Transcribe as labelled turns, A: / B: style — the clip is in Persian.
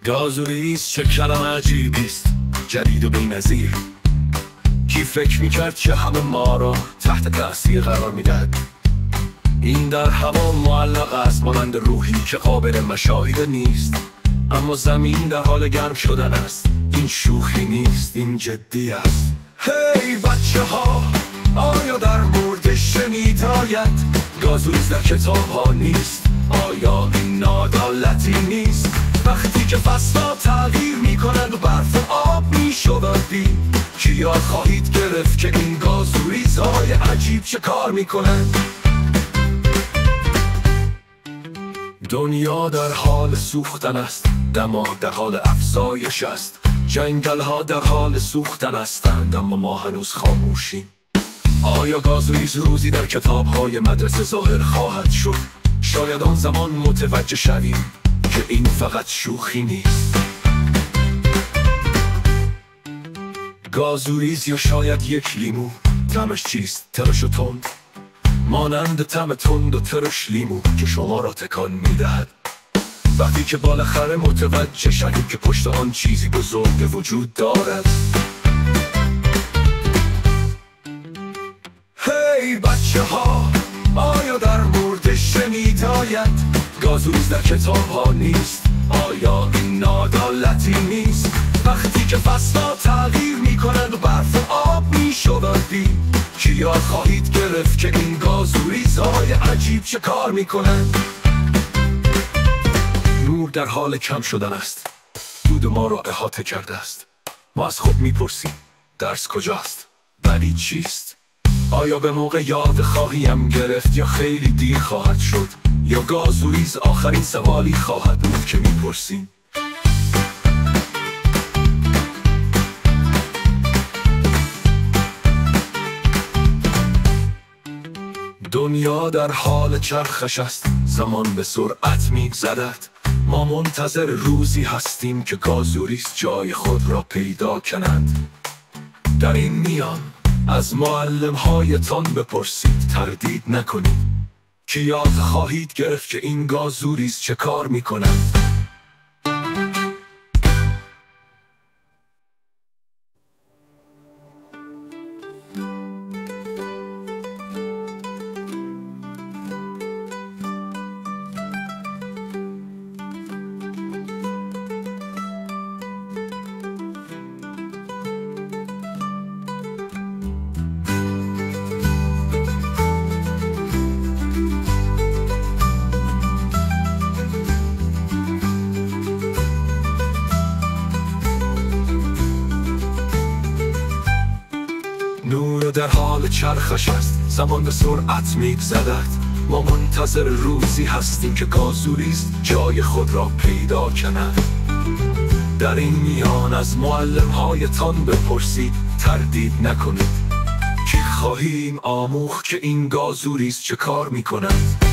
A: گازوئیز چه کلام عجیبیست، جدید و بی‌نظیر. کی فکر میکرد که همه ما را تحت تأثیر قرار میدهد؟ این در هوا معلق است مانند روحی که قابل مشاهده نیست، اما زمین در حال گرم شدن است. این شوخی نیست، این جدی است. هی بچه ها، آیا در مورد شنیداید گازوئیز در کتاب ها نیست؟ آیا این ناعدالتی نیست؟ وقتی که فصل‌ها تغییر میکنند و برف آب میشود کی یاد خواهید گرفت که این گازوئیزهای عجیب چه کار میکنند؟ دنیا در حال سوختن است، دما در حال افزایش است. جنگل ها در حال سوختن هستند، اما ما هنوز خاموشیم. آیا گازوئیز روزی در کتاب های مدرسه ظاهر خواهد شد؟ شاید آن زمان متوجه شویم که این فقط شوخی نیست. گازوئیز یا شاید یک لیمو، طعمش چیست؟ ترش و تند، مانند طعم تند و ترش لیمو که شما را تکان میدهد. وقتی که بالاخره متوجه شدیم که پشت آن چیزی بزرگ وجود دارد. هی بچه ها، آیا در مورد شنیداید گازوئیز در کتاب ها نیست؟ آیا این ناعدالتی نیست؟ وقتی که فصل‌ها تغییر میکنند و برف آب میشود کی یاد خواهید گرفت که این گازوئیزهای عجیب چه کار میکنند؟ نور در حال کم شدن است، دود ما را احاطه کرده است. ما از خود میپرسیم درس کجاست؟ ولی چیست؟ آیا به موقع یاد خواهیم گرفت یا خیلی دیر خواهد شد؟ یا گازوئیز آخرین سوالی خواهد بود که میپرسیم؟ دنیا در حال چرخش است، زمان به سرعت میگذرد. ما منتظر روزی هستیم که گازوئیز جای خود را پیدا کنند. در این میان از معلم هایتان بپرسید، تردید نکنید که یاد خواهید گرفت که این گازوئیز چه کار میکنند. نور در حال چرخش است، زمان به سرعت میگذرد. ما منتظر روزی هستیم که گازوئیز جای خود را پیدا کند. در این میان از معلم هایتان بپرسید، تردید نکنید که خواهیم آموخت که این گازوئیز چه کار میکنند.